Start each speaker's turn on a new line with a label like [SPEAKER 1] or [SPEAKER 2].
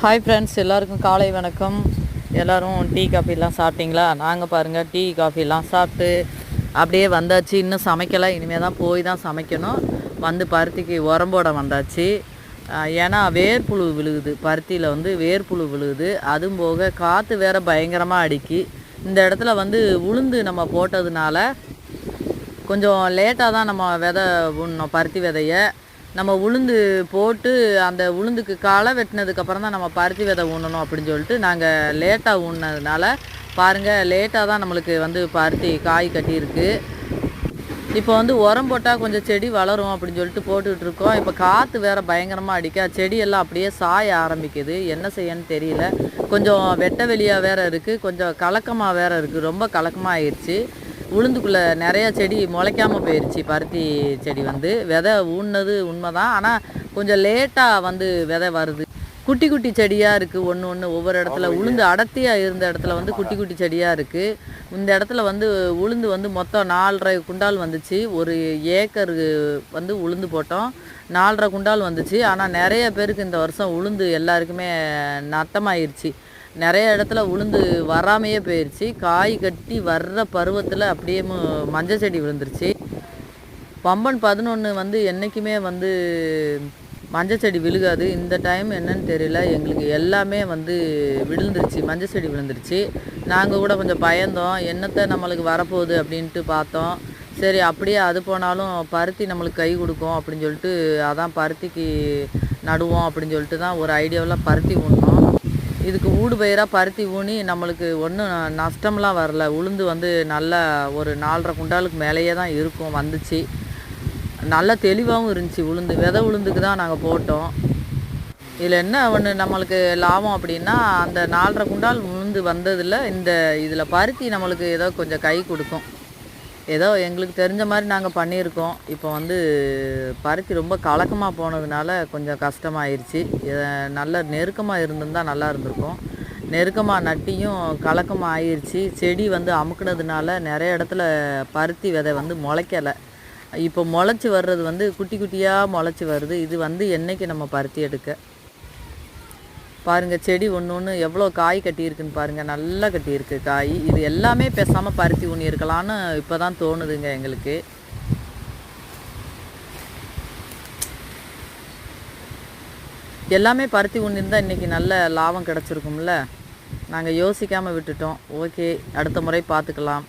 [SPEAKER 1] Hi friends, எல்லாருக்கும் காலை வணக்கம். எல்லோரும் டீ காஃபிலாம் சாப்பிட்டீங்களா? நாங்கள் பாருங்கள் டீ காஃபிலாம் சாப்பிட்டு அப்படியே வந்தாச்சு. இன்னும் சமைக்கலை, இனிமேல் தான் போய் தான் சமைக்கணும். வந்து பருத்திக்கு உரம் போட வந்தாச்சு. ஏன்னா வேர்ப்புழு விழுகுது, பருத்தியில் வந்து வேர்ப்புழு விழுகுது. அதுவும் போக காற்று வேறு பயங்கரமாக அடிக்கி. இந்த இடத்துல வந்து உளுந்து நம்ம போட்டதுனால கொஞ்சம் லேட்டாக தான் நம்ம விதை ஊனணும். பருத்தி விதையை நம்ம உளுந்து போட்டு அந்த உளுந்துக்கு களை வெட்டினதுக்கப்புறம் தான் நம்ம பருத்தி விதை ஊனணும் அப்படின்னு சொல்லிட்டு நாங்கள் லேட்டாக ஊனதுனால பாருங்கள், லேட்டாக தான் நம்மளுக்கு வந்து பருத்தி காய் கட்டியிருக்கு. இப்போ வந்து உரம் போட்டால் கொஞ்சம் செடி வளரும் அப்படின்னு சொல்லிட்டு போட்டுட்ருக்கோம். இப்போ காற்று வேறு பயங்கரமாக அடிக்க செடியெல்லாம் அப்படியே சாய ஆரம்பிக்குது. என்ன செய்யன்னு தெரியல. கொஞ்சம் வெட்ட வெளியாக வேறு இருக்குது, கொஞ்சம் கலக்கமாக வேறு இருக்குது. ரொம்ப கலக்கமாக ஆயிடுச்சு. உளுந்துக்குள்ளே நிறையா செடி முளைக்காமல் போயிடுச்சு. பருத்தி செடி வந்து விதை ஊன்னது உண்மை தான், ஆனால் கொஞ்சம் லேட்டாக வந்து விதை வருது. குட்டி குட்டி செடியாக இருக்குது. ஒன்று ஒவ்வொரு இடத்துல உளுந்து அடர்த்தியாக இருந்த இடத்துல வந்து குட்டி குட்டி செடியாக இருக்குது. இந்த இடத்துல வந்து உளுந்து வந்து மொத்தம் 4.5 குண்டால் வந்துச்சு. ஒரு ஏக்கர் வந்து உளுந்து போட்டோம், 4.5 குண்டால் வந்துச்சு. ஆனால் நிறைய பேருக்கு இந்த வருஷம் உளுந்து எல்லாருக்குமே நட்டமாயிருச்சு. நிறைய இடத்துல உளுந்து வராமையே போயிடுச்சு. காய் கட்டி வர்ற பருவத்தில் அப்படியே மஞ்சள் செடி விழுந்துருச்சு. பம்பன் 11 வந்து என்றைக்குமே வந்து மஞ்சள் செடி விழுகாது. இந்த டைம் என்னன்னு தெரியல, எங்களுக்கு எல்லாமே வந்து விழுந்துருச்சு, மஞ்சள் செடி விழுந்துருச்சு. நாங்கள் கூட கொஞ்சம் பயந்தோம், என்னத்தை நம்மளுக்கு வரப்போகுது அப்படின்ட்டு பார்த்தோம். சரி, அப்படியே அது போனாலும் பருத்தி நம்மளுக்கு கை கொடுக்கும் அப்படின்னு சொல்லிட்டு அதான் பருத்திக்கு நடுவோம் அப்படின்னு சொல்லிட்டு தான் ஒரு ஐடியாவில் பருத்தி ஊனோம். இதுக்கு ஊடு பயிராக பருத்தி ஊனி நம்மளுக்கு ஒன்றும் நஷ்டம்லாம் வரல. உளுந்து வந்து நல்லா ஒரு 4.5 குண்டாலுக்கு மேலேயே தான் இருக்கும், வந்துச்சு. நல்லா தெளிவாகவும் இருந்துச்சு. உளுந்து விதை உளுந்துக்கு தான் நாங்கள் போட்டோம். இதில் என்ன ஒன்று நம்மளுக்கு லாபம் அப்படின்னா, அந்த 4.5 குண்டால் உளுந்து வந்ததில் இதில் பருத்தி நம்மளுக்கு ஏதோ கொஞ்சம் கை கொடுக்கும். ஏதோ எங்களுக்கு தெரிஞ்ச மாதிரி நாங்கள் பண்ணியிருக்கோம். இப்போ வந்து பருத்தி ரொம்ப கலக்கமாக போனதுனால கொஞ்சம் கஷ்டமாயிருச்சு. நல்ல நெருக்கமாக இருந்திருந்தால் நல்லா இருந்திருக்கும். நெருக்கமாக நட்டியும் கலக்கமாக ஆயிடுச்சு. செடி வந்து அமுக்குனதுனால நிறைய இடத்துல பருத்தி விதை வந்து முளைக்கலை. இப்போ முளைச்சி வர்றது வந்து குட்டி குட்டியாக முளைச்சி வருது. இது வந்து என்றைக்கு நம்ம பருத்தி எடுக்க பாருங்கள். செடி ஒன்று எவ்வளோ காய் கட்டியிருக்குன்னு பாருங்கள். நல்லா கட்டியிருக்கு காய். இது எல்லாமே பேசாமல் பருத்தி ஊனியிருக்கலான்னு இப்போ தான் தோணுதுங்க எங்களுக்கு. எல்லாமே பருத்தி ஊனியிருந்தால் இன்றைக்கி நல்ல லாபம் கிடச்சிருக்கும்ல. நாங்கள் யோசிக்காமல் விட்டுட்டோம். ஓகே, அடுத்த முறை பார்த்துக்கலாம்.